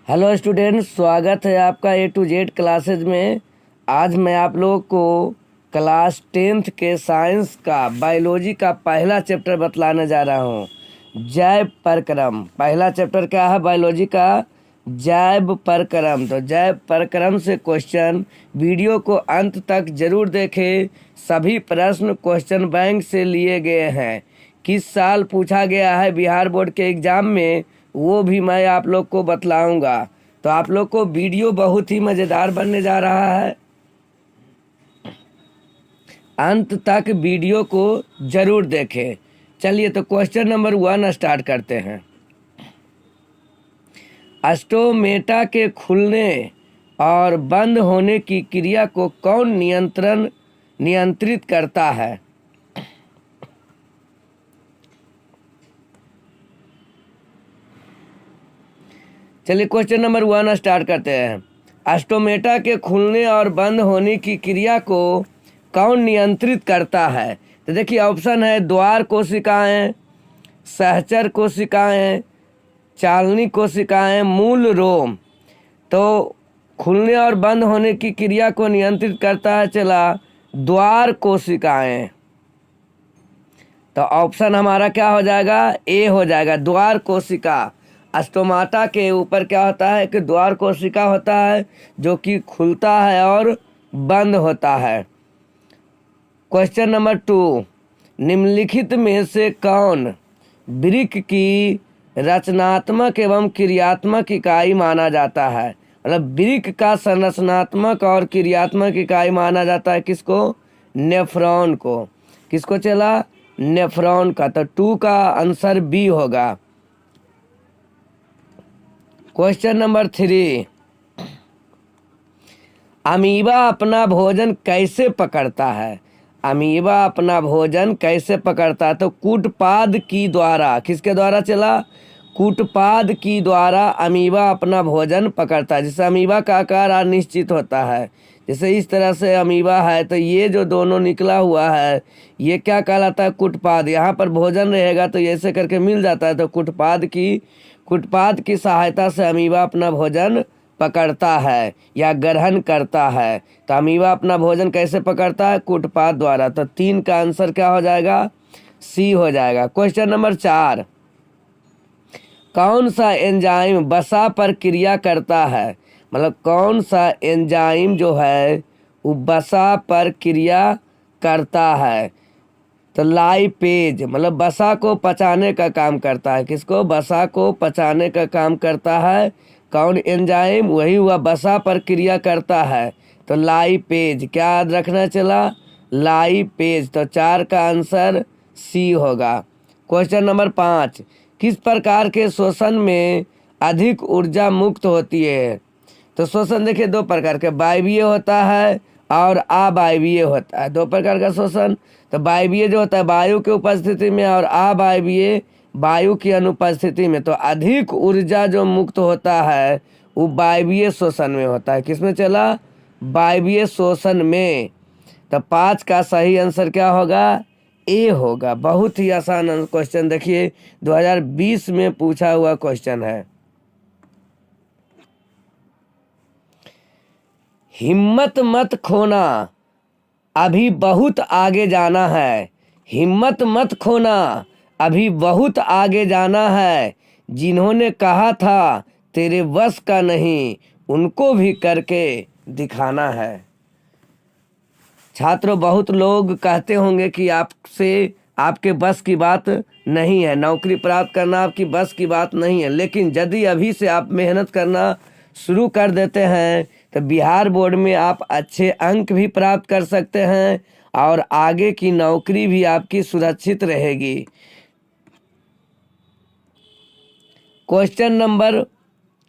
Hello students, स्वागत है आपका ए टू जेड क्लासेज में। आज मैं आप लोगों को क्लास 10th के साइंस का बायोलॉजी का पहला चैप्टर बतलाने जा रहा हूँ। जैव परक्रम। पहला चैप्टर क्या है बायोलॉजी का? जैव परक्रम। तो जैव परक्रम से क्वेश्चन, वीडियो को अंत तक जरूर देखें। सभी प्रश्न क्वेश्चन बैंक से लिए गए हैं। किस साल पूछा गया है बिहार बोर्ड के एग्जाम में, वो भी मैं आप लोग को बतलाऊंगा। तो आप लोग को वीडियो बहुत ही मज़ेदार बनने जा रहा है। अंत तक वीडियो को जरूर देखें। चलिए तो क्वेश्चन नंबर 1 स्टार्ट करते हैं। स्टोमेटा के खुलने और बंद होने की क्रिया को कौन नियंत्रित करता है? चलिए क्वेश्चन नंबर 1 स्टार्ट करते हैं। स्टोमेटा के खुलने और बंद होने की क्रिया को कौन नियंत्रित करता है? तो देखिए ऑप्शन है द्वार कोशिकाएं, सहचर कोशिकाएं, चालनी कोशिकाएं, मूल रोम। तो खुलने और बंद होने की क्रिया को नियंत्रित करता है चला द्वार कोशिकाएं। तो ऑप्शन हमारा क्या हो जाएगा? ए हो जाएगा, द्वार कोशिका। स्टोमाटा के ऊपर क्या होता है कि द्वार कोशिका होता है जो कि खुलता है और बंद होता है। क्वेश्चन नंबर 2, निम्नलिखित में से कौन वृक्क की रचनात्मक एवं क्रियात्मक इकाई माना जाता है? मतलब वृक्क का संरचनात्मक और क्रियात्मक इकाई माना जाता है किसको? नेफ्रॉन को। किसको चला? नेफ्रॉन का। तो 2 का आंसर बी होगा। क्वेश्चन नंबर 3, अमीबा अपना भोजन कैसे पकड़ता है? अमीबा अपना भोजन कैसे पकड़ता है? तो कूटपाद की द्वारा। किसके द्वारा चला? कूटपाद की द्वारा अमीबा अपना भोजन पकड़ता है। जिससे अमीबा का आकार अनिश्चित होता है। जैसे इस तरह से अमीबा है, तो ये जो दोनों निकला हुआ है ये क्या कहलाता है? कूटपाद। यहाँ पर भोजन रहेगा तो ऐसे करके मिल जाता है। तो कूटपाद की सहायता से अमीबा अपना भोजन पकड़ता है या ग्रहण करता है। तो अमीबा अपना भोजन कैसे पकड़ता है? कूटपाद द्वारा। तो 3 का आंसर क्या हो जाएगा? सी हो जाएगा। क्वेश्चन नंबर 4, कौन सा एंजाइम वसा पर क्रिया करता है? मतलब कौन सा एंजाइम जो है वो वसा पर क्रिया करता है? तो लाइपेज, मतलब वसा को पचाने का काम करता है। किसको? वसा को पचाने का काम करता है। कौन एंजाइम? वही हुआ वसा पर क्रिया करता है। तो लाइपेज। क्या याद रखना चला? लाइपेज। तो 4 का आंसर सी होगा। क्वेश्चन नंबर 5, किस प्रकार के श्वसन में अधिक ऊर्जा मुक्त होती है? तो श्वसन देखिए 2 प्रकार के, वायवीय होता है और अवायवीय होता है। 2 प्रकार का श्वसन। तो वायवीय जो होता है वायु की उपस्थिति में और अवायवीय वायु की अनुपस्थिति में। तो अधिक ऊर्जा जो मुक्त होता है वो वायवीय श्वसन में होता है। किसमें चला? वायवीय श्वसन में। तो 5 का सही आंसर क्या होगा? ए होगा। बहुत ही आसान क्वेश्चन, देखिए 2020 में पूछा हुआ क्वेश्चन है। हिम्मत मत खोना, अभी बहुत आगे जाना है। हिम्मत मत खोना, अभी बहुत आगे जाना है। जिन्होंने कहा था तेरे बस का नहीं, उनको भी करके दिखाना है। छात्रों, बहुत लोग कहते होंगे कि आपके बस की बात नहीं है, नौकरी प्राप्त करना आपकी बस की बात नहीं है। लेकिन यदि अभी से आप मेहनत करना शुरू कर देते हैं तो बिहार बोर्ड में आप अच्छे अंक भी प्राप्त कर सकते हैं और आगे की नौकरी भी आपकी सुरक्षित रहेगी। क्वेश्चन नंबर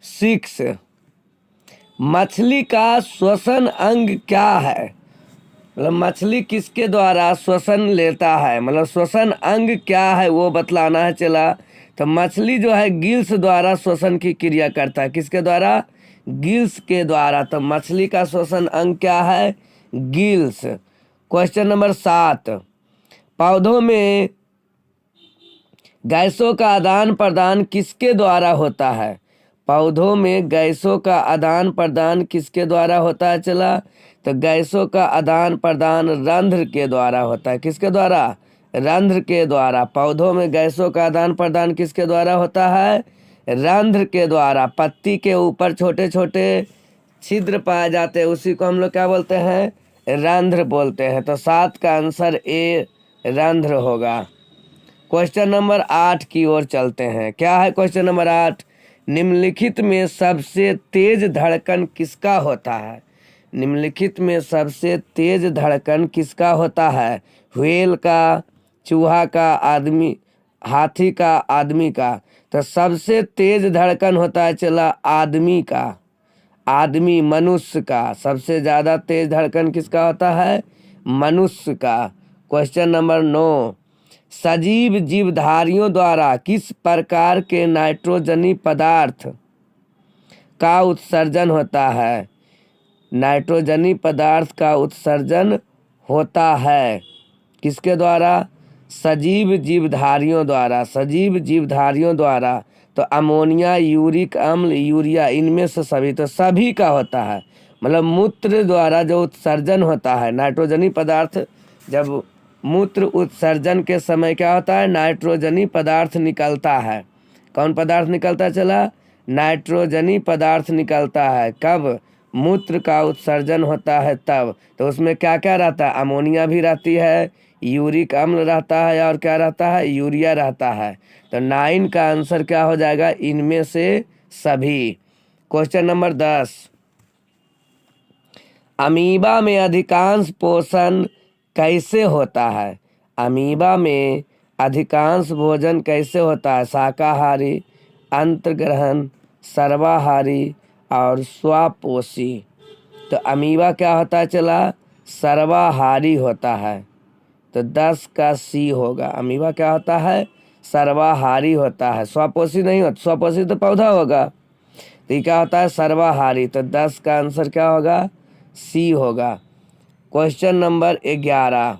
6, मछली का श्वसन अंग क्या है? मतलब मछली किसके द्वारा श्वसन लेता है? मतलब श्वसन अंग क्या है वो बतलाना है चला। तो मछली जो है गिल्स द्वारा श्वसन की क्रिया करता है। किसके द्वारा? गिल्स के द्वारा। तो मछली का श्वसन अंग क्या है? गिल्स। क्वेश्चन नंबर 7, पौधों में गैसों का आदान प्रदान किसके द्वारा होता है? पौधों में गैसों का आदान प्रदान किसके द्वारा होता है चला? तो गैसों का आदान प्रदान रंध्र के द्वारा होता है। किसके द्वारा? रंध्र के द्वारा। पौधों में गैसों का आदान प्रदान किसके द्वारा होता है? रंध्र के द्वारा। पत्ती के ऊपर छोटे छोटे छिद्र पाए जाते हैं, उसी को हम लोग क्या बोलते हैं? रंध्र बोलते हैं। तो 7 का आंसर ए रंध्र होगा। क्वेश्चन नंबर 8 की ओर चलते हैं। क्या है क्वेश्चन नंबर 8? निम्नलिखित में सबसे तेज धड़कन किसका होता है? निम्नलिखित में सबसे तेज धड़कन किसका होता है? व्हेल का, चूहा का, आदमी, हाथी का, आदमी का? तो सबसे तेज धड़कन होता है चला आदमी का। आदमी, मनुष्य का। सबसे ज़्यादा तेज धड़कन किसका होता है? मनुष्य का। क्वेश्चन नंबर 9, सजीव जीवधारियों द्वारा किस प्रकार के नाइट्रोजनी पदार्थ का उत्सर्जन होता है? नाइट्रोजनी पदार्थ का उत्सर्जन होता है किसके द्वारा? सजीव जीवधारियों द्वारा। सजीव जीवधारियों द्वारा। तो अमोनिया, यूरिक अम्ल, यूरिया, इनमें से सभी। तो सभी का होता है, मतलब मूत्र द्वारा जो उत्सर्जन होता है नाइट्रोजनी पदार्थ। जब मूत्र उत्सर्जन के समय क्या होता है? नाइट्रोजनी पदार्थ निकलता है। कौन पदार्थ निकलता चला? नाइट्रोजनी पदार्थ निकलता है। कब? मूत्र का उत्सर्जन होता है तब। तो उसमें क्या क्या रहता है? अमोनिया भी रहती है, यूरिक अम्ल रहता है, और क्या रहता है? यूरिया रहता है। तो 9 का आंसर क्या हो जाएगा? इनमें से सभी। क्वेश्चन नंबर 10, अमीबा में अधिकांश पोषण कैसे होता है? अमीबा में अधिकांश भोजन कैसे होता है? शाकाहारी, अंतर्ग्रहण, सर्वाहारी और स्वापोषी। तो अमीबा क्या होता है चला? सर्वाहारी होता है। तो 10 का सी होगा। अमीबा क्या होता है? सर्वाहारी होता है। स्वापोषी नहीं होता। स्वापोषी तो पौधा होगा। तो ये क्या होता है? सर्वाहारी। तो 10 का आंसर क्या होगा? सी होगा। क्वेश्चन नंबर 11,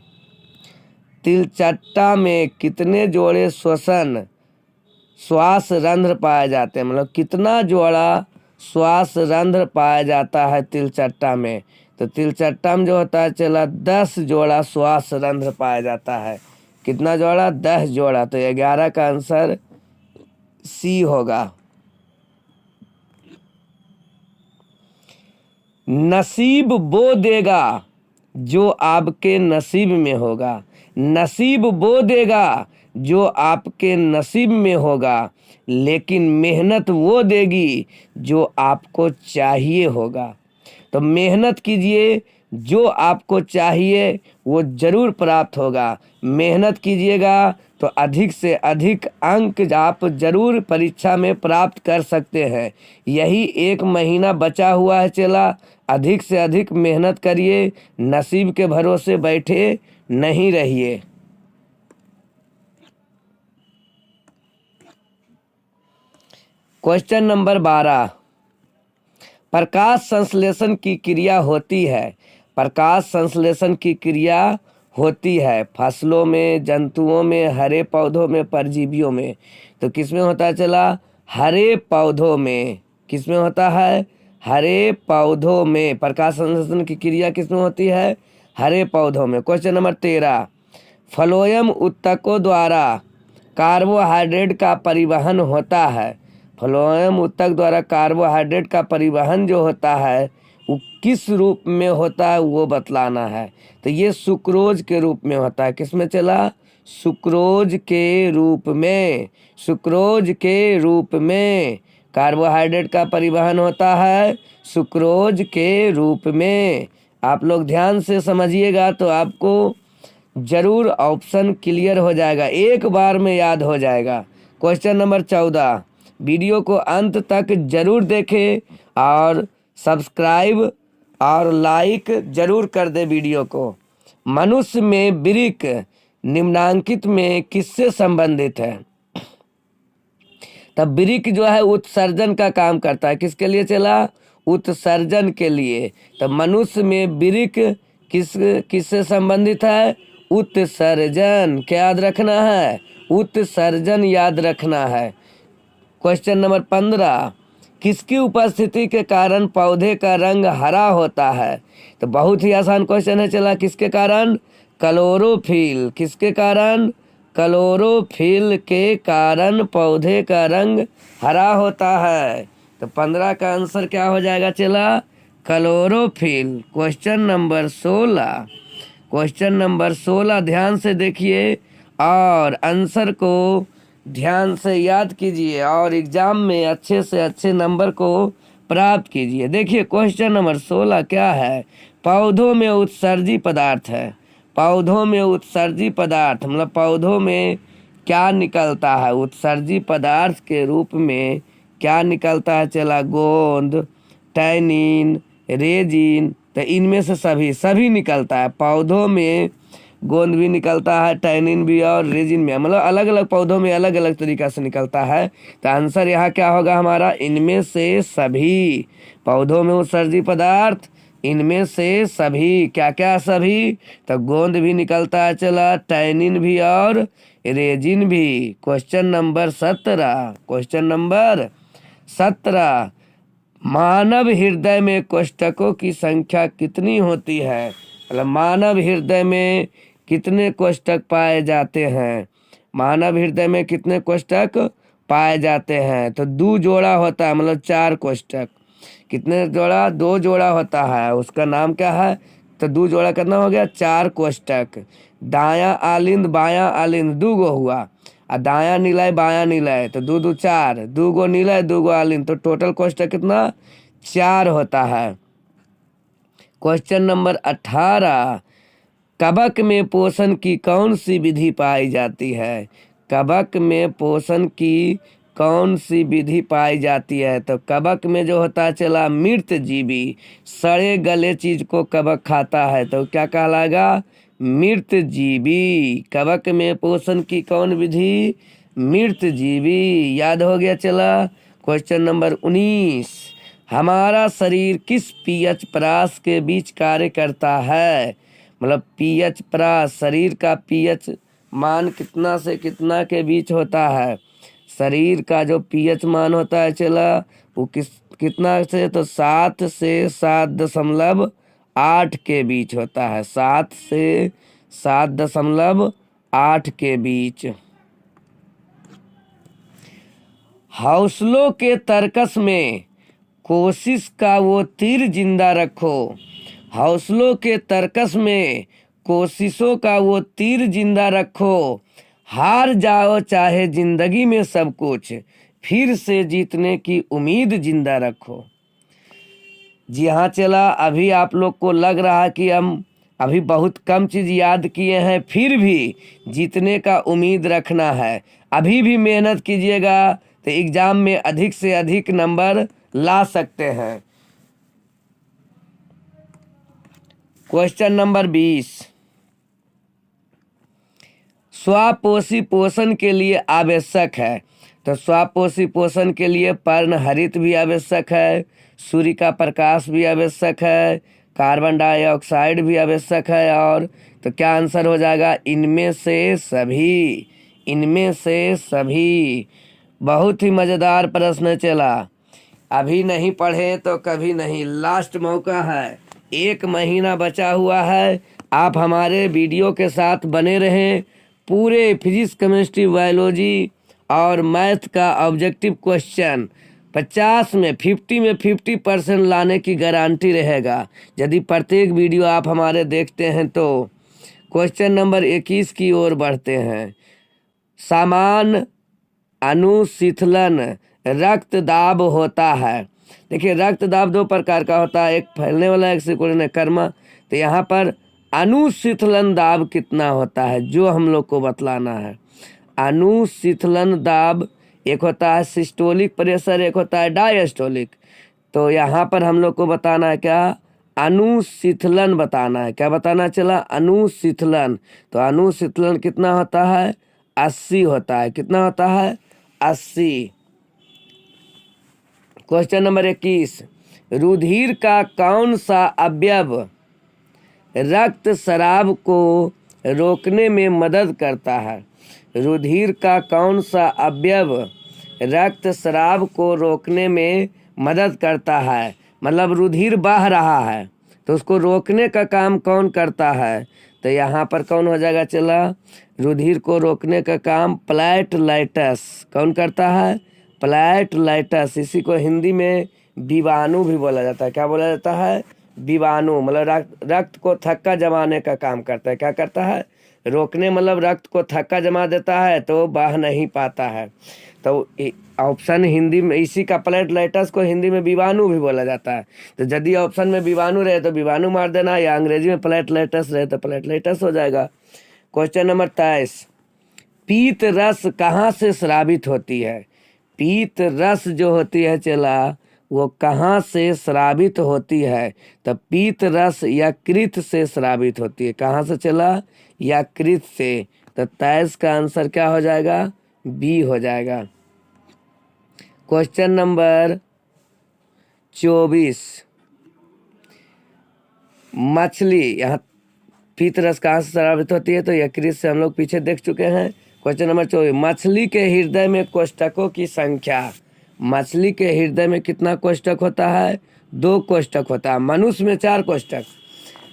तिलचट्टा में कितने जोड़े श्वास रंध्र पाए जाते हैं? मतलब कितना जोड़ा श्वास रंध्र पाया जाता है तिलचट्टा में? तो तिलचट्टा में जो होता है चला 10 जोड़ा श्वास रंध्र पाया जाता है। कितना जोड़ा? 10 जोड़ा। तो 11 का आंसर सी होगा। नसीब वो देगा जो आपके नसीब में होगा। नसीब वो देगा जो आपके नसीब में होगा, लेकिन मेहनत वो देगी जो आपको चाहिए होगा। तो मेहनत कीजिए, जो आपको चाहिए वो जरूर प्राप्त होगा। मेहनत कीजिएगा तो अधिक से अधिक अंक आप जरूर परीक्षा में प्राप्त कर सकते हैं। यही 1 महीना बचा हुआ है चला, अधिक से अधिक मेहनत करिए। नसीब के भरोसे बैठे नहीं रहिए। क्वेश्चन नंबर 12, प्रकाश संश्लेषण की क्रिया होती है। प्रकाश संश्लेषण की क्रिया होती है फसलों में, जंतुओं में, हरे पौधों में, परजीवियों में। तो किसमें होता है चला? हरे पौधों में। किसमें होता है? हरे पौधों में। प्रकाश संश्लेषण की क्रिया किसमें होती है? हरे पौधों में। क्वेश्चन नंबर 13, फ्लोएम ऊतकों द्वारा कार्बोहाइड्रेट का परिवहन होता है। फ्लोएम ऊतक द्वारा कार्बोहाइड्रेट का परिवहन जो होता है वो किस रूप में होता है वो बतलाना है। तो ये सुक्रोज के रूप में होता है। किस में चला? सुक्रोज के रूप में। सुक्रोज के रूप में कार्बोहाइड्रेट का परिवहन होता है सुक्रोज के रूप में। आप लोग ध्यान से समझिएगा तो आपको जरूर ऑप्शन क्लियर हो जाएगा, एक बार में याद हो जाएगा। क्वेश्चन नंबर 14, वीडियो को अंत तक जरूर देखें और सब्सक्राइब और लाइक जरूर कर दे वीडियो को। मनुष्य में वृक्क निम्नांकित में किससे संबंधित है? तब वृक्क जो है उत्सर्जन का काम करता है। किसके लिए चला? उत्सर्जन के लिए। तो मनुष्य में वृक्क किससे संबंधित है? उत्सर्जन। क्या याद रखना है? उत्सर्जन याद रखना है। क्वेश्चन नंबर 15, किसकी उपस्थिति के कारण पौधे का रंग हरा होता है? तो बहुत ही आसान क्वेश्चन है। चला, किसके कारण? क्लोरोफिल। किसके कारण? क्लोरोफिल के कारण पौधे का रंग हरा होता है। तो 15 का आंसर क्या हो जाएगा? चला, chlorophyll. Question number 16। Question number 16 ध्यान से देखिए और आंसर को ध्यान से याद कीजिए और एग्जाम में अच्छे से अच्छे नंबर को प्राप्त कीजिए। देखिए क्वेश्चन नंबर 16 क्या है? पौधों में उत्सर्जी पदार्थ है। पौधों में उत्सर्जी पदार्थ मतलब पौधों में क्या निकलता है? उत्सर्जी पदार्थ के रूप में क्या निकलता है? चला, गोंद, टैनिन, रेजिन। तो इनमें से सभी निकलता है। पौधों में गोंद भी निकलता है, टैनिन भी और रेजिन भी, मतलब अलग अलग पौधों में अलग अलग तरीका से निकलता है। तो आंसर यहाँ क्या होगा हमारा? इनमें से सभी। पौधों में उत्सर्जी पदार्थ, इनमें से सभी। क्या क्या सभी? तो गोंद भी निकलता है, चला, टैनिन भी और रेजिन भी। Question number 17। क्वेश्चन नंबर 17, मानव हृदय में कोष्ठकों की संख्या कितनी होती है? मतलब मानव हृदय में कितने कोष्ठक पाए जाते हैं? मानव हृदय में कितने कोष्ठक पाए जाते हैं? तो 2 जोड़ा होता है, मतलब 4 कोष्ठक। कितने जोड़ा? 2 जोड़ा होता है। उसका नाम क्या है? तो 2 जोड़ा कितना हो गया? 4 कोष्ठक। दायां आलिंद बायां आलिंद 2 गो हुआ, और दायां निलय बायां निलय तो 2 2 4, 2 गो निलय 2 गो आलिंद, तो टोटल कोष्ठक कितना? 4 होता है। क्वेश्चन नंबर 18, कवक में पोषण की कौन सी विधि पाई जाती है? कवक में पोषण की कौन सी विधि पाई जाती है? तो कवक में जो होता है, चला, मृत जीवी, सड़े गले चीज को कवक खाता है, तो क्या कहलाएगा? मृत जीवी। कवक में पोषण की कौन विधि? मृत जीवी। याद हो गया? चला, क्वेश्चन नंबर 19, हमारा शरीर किस पीएच परास के बीच कार्य करता है? मतलब पीएच परास, शरीर का पीएच मान कितना से कितना के बीच होता है? शरीर का जो पीएच मान होता है, चला, वो कितना से? तो 7 से 7.8 के बीच होता है। 7 से 7.8 के बीच। हौसलों के तर्कस में कोशिश का वो तीर जिंदा रखो। हौसलों के तर्कस में कोशिशों का वो तीर जिंदा रखो। हार जाओ चाहे जिंदगी में सब कुछ, फिर से जीतने की उम्मीद जिंदा रखो। जी हाँ, चला, अभी आप लोग को लग रहा है कि हम अभी बहुत कम चीज़ याद किए हैं, फिर भी जीतने का उम्मीद रखना है। अभी भी मेहनत कीजिएगा तो एग्ज़ाम में अधिक से अधिक नंबर ला सकते हैं। क्वेश्चन नंबर 20, स्वापोषी पोषण के लिए आवश्यक है। तो स्वापोषी पोषण के लिए पर्णहरित भी आवश्यक है, सूर्य का प्रकाश भी आवश्यक है, कार्बन डाइऑक्साइड भी आवश्यक है, और तो क्या आंसर हो जाएगा? इनमें से सभी। इनमें से सभी। बहुत ही मज़ेदार प्रश्न चला। अभी नहीं पढ़े तो कभी नहीं, लास्ट मौका है। 1 महीना बचा हुआ है। आप हमारे वीडियो के साथ बने रहें। पूरे फिजिक्स, केमिस्ट्री, बायोलॉजी और मैथ का ऑब्जेक्टिव क्वेश्चन 50 में 50% लाने की गारंटी रहेगा यदि प्रत्येक वीडियो आप हमारे देखते हैं तो। क्वेश्चन नंबर 21 की ओर बढ़ते हैं। सामान्य अनुशीतलन रक्त दाब होता है। देखिए, रक्त दाब 2 प्रकार का होता है, एक फैलने वाला, एक सिकुड़ने कर्मा। तो यहाँ पर अनुशीतलन दाब कितना होता है जो हम लोग को बतलाना है। अनुशीतलन दाब एक होता है सिस्टोलिक प्रेशर, एक होता है डायस्टोलिक। तो यहाँ पर हम लोग को बताना है क्या? अनुशीतलन बताना है। क्या बताना चला? अनुशीतलन। तो अनुशीतलन कितना होता है? 80 होता है। कितना होता है? 80। क्वेश्चन नंबर 21, रुधिर का कौन सा अवयव रक्त स्राव को रोकने में मदद करता है? रुधिर का कौन सा अवयव रक्त स्राव को रोकने में मदद करता है, मतलब रुधिर बह रहा है तो उसको रोकने का काम कौन करता है? तो यहाँ पर कौन हो जाएगा चला? रुधिर को रोकने का काम प्लेटलेटस कौन करता है? प्लेटलेटस। इसी को हिंदी में विवाणु भी बोला जाता है। क्या बोला जाता है? विवाणु। मतलब रक्त को थक्का जमाने का काम करता है। क्या करता है? रोकने, मतलब रक्त को थक्का जमा देता है तो बह नहीं पाता है। तो ऑप्शन हिंदी में इसी का प्लेटलेटस को हिंदी में विवाणु भी बोला जाता है। तो यदि ऑप्शन में विवाणु रहे तो विवाणु मार देना, या अंग्रेजी में प्लेटलेटस रहे तो प्लेटलेटस हो जाएगा। क्वेश्चन नंबर 23, पीत रस कहाँ से स्रावित होती है? पीत रस जो होती है चला वो कहाँ से स्रावित होती है? तो पीत रस यकृत से स्रावित होती है। कहाँ से चला? यकृत से। तो 23 का आंसर क्या हो जाएगा? बी हो जाएगा। क्वेश्चन नंबर 24, मछली, यहाँ पीत रस कहाँ से स्रावित होती है? तो यकृत से हम लोग पीछे देख चुके हैं। क्वेश्चन नंबर 24, मछली के हृदय में कोष्ठकों की संख्या। मछली के हृदय में कितना कोष्ठक होता है? 2 कोष्ठक होता है। मनुष्य में 4 कोष्ठक।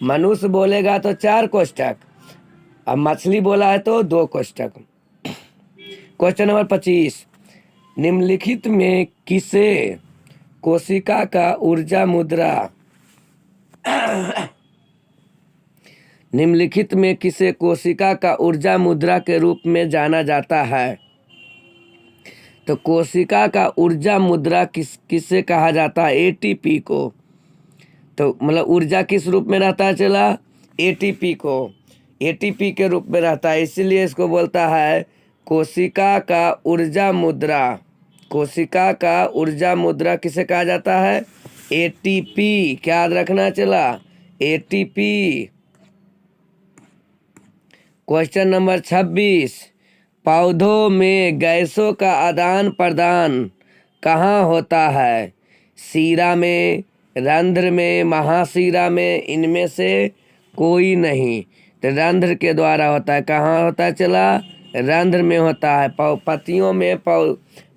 मनुष्य बोलेगा तो 4 कोष्ठक, अब मछली बोला है तो 2 कोष्ठक। क्वेश्चन नंबर 25, निम्नलिखित में किसे कोशिका का ऊर्जा मुद्रा निम्नलिखित में किसे कोशिका का ऊर्जा मुद्रा के रूप में जाना जाता है? तो कोशिका का ऊर्जा मुद्रा किसे कहा जाता है? एटीपी को। तो मतलब ऊर्जा किस रूप में रहता है चला? एटीपी को। एटीपी के रूप में रहता है, इसीलिए इसको बोलता है कोशिका का ऊर्जा मुद्रा। कोशिका का ऊर्जा मुद्रा किसे कहा जाता है? एटीपी। क्या याद रखना चला? एटीपी। क्वेश्चन नंबर 26, पौधों में गैसों का आदान प्रदान कहाँ होता है? सीरा में, रंध्र में, महासीरा में, इनमें से कोई नहीं। तो रंध्र के द्वारा होता है। कहाँ होता है चला? रंध्र में होता है।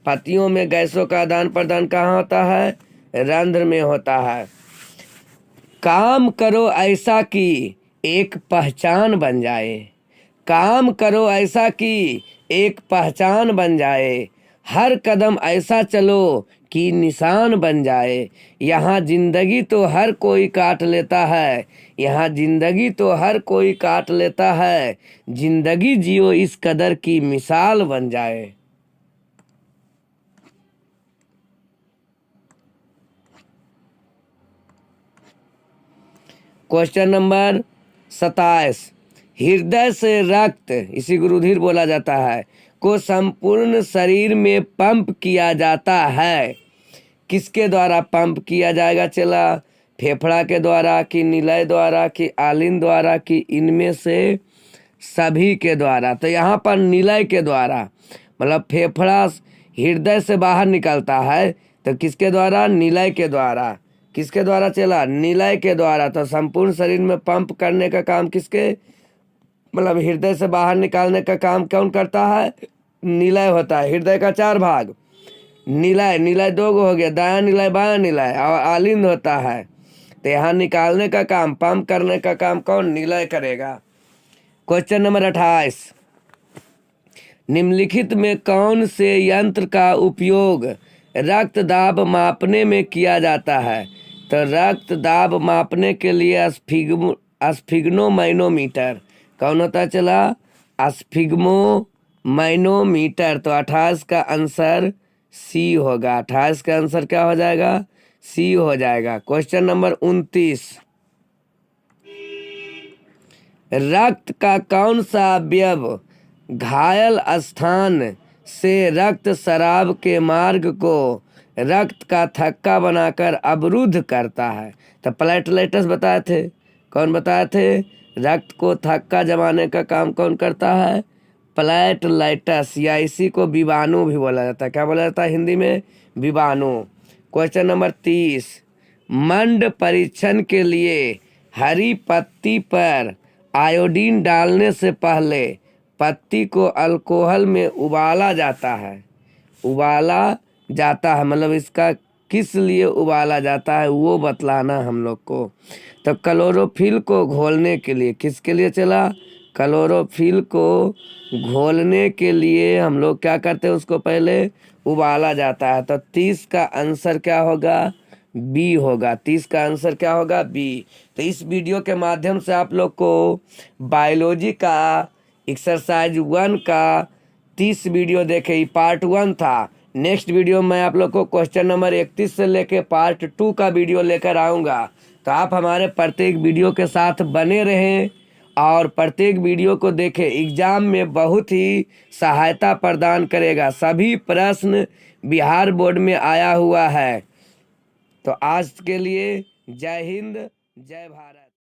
पत्तियों में गैसों का आदान प्रदान कहाँ होता है? रंध्र में होता है। काम करो ऐसा कि एक पहचान बन जाए। काम करो ऐसा कि एक पहचान बन जाए। हर कदम ऐसा चलो कि निशान बन जाए। यहाँ जिंदगी तो हर कोई काट लेता है। यहाँ जिंदगी तो हर कोई काट लेता है। जिंदगी जियो इस कदर की मिसाल बन जाए। क्वेश्चन नंबर 27, हृदय से रक्त, इसी को रुधिर बोला जाता है, को संपूर्ण शरीर में पंप किया जाता है। किसके द्वारा पंप किया जाएगा चला? फेफड़ा के द्वारा, कि निलय द्वारा, कि आलिन द्वारा, कि इनमें से सभी के द्वारा? तो यहाँ पर निलय के द्वारा, मतलब फेफड़ा हृदय से बाहर निकलता है तो किसके द्वारा? निलय के द्वारा। किसके द्वारा चला? निलय के द्वारा। तो संपूर्ण शरीर में पंप करने का काम किसके, मतलब हृदय से बाहर निकालने का काम कौन करता है? निलय होता है। हृदय का 4 भाग, निलय, निलय 2 हो गया, दायां निलय बायां निलय, और आलिंद होता है। तो यहाँ निकालने का काम, पंप करने का काम कौन? निलय करेगा। क्वेश्चन नंबर 28, निम्नलिखित में कौन से यंत्र का उपयोग रक्त दाब मापने में किया जाता है? तो रक्त दाब मापने के लिए स्फिग्नोमैनोमीटर कौन होता है चला? स्फिग्मोमैनोमीटर। तो 28 का आंसर सी होगा। 28 का आंसर क्या हो जाएगा? सी हो जाएगा। क्वेश्चन नंबर 29, रक्त का कौन सा अवयव घायल स्थान से रक्त स्राव के मार्ग को रक्त का थक्का बनाकर अवरुद्ध करता है? तो प्लेटलेटस बताए थे। कौन बताए थे? रक्त को थक्का जमाने का काम कौन करता है? प्लेटलेटस, या इसी को विवाणु भी बोला जाता है। क्या बोला जाता है हिंदी में? विवाणु। क्वेश्चन नंबर 30, मंड परीक्षण के लिए हरी पत्ती पर आयोडीन डालने से पहले पत्ती को अल्कोहल में उबाला जाता है। उबाला जाता है, मतलब इसका किस लिए उबाला जाता है वो बतलाना हम लोग को। तो क्लोरोफिल को घोलने के लिए, किसके लिए चला, क्लोरोफिल को घोलने के लिए हम लोग क्या करते हैं, उसको पहले उबाला जाता है। तो 30 का आंसर क्या होगा, बी होगा। 30 का आंसर क्या होगा, बी। तो इस वीडियो के माध्यम से आप लोग को बायोलॉजी का एक्सरसाइज 1 का 30 वीडियो देखे, पार्ट 1 था। नेक्स्ट वीडियो में आप लोग को क्वेश्चन नंबर 31 से लेके पार्ट 2 का वीडियो लेकर आऊँगा। तो आप हमारे प्रत्येक वीडियो के साथ बने रहें और प्रत्येक वीडियो को देखें। एग्जाम में बहुत ही सहायता प्रदान करेगा। सभी प्रश्न बिहार बोर्ड में आया हुआ है। तो आज के लिए जय हिंद, जय भारत।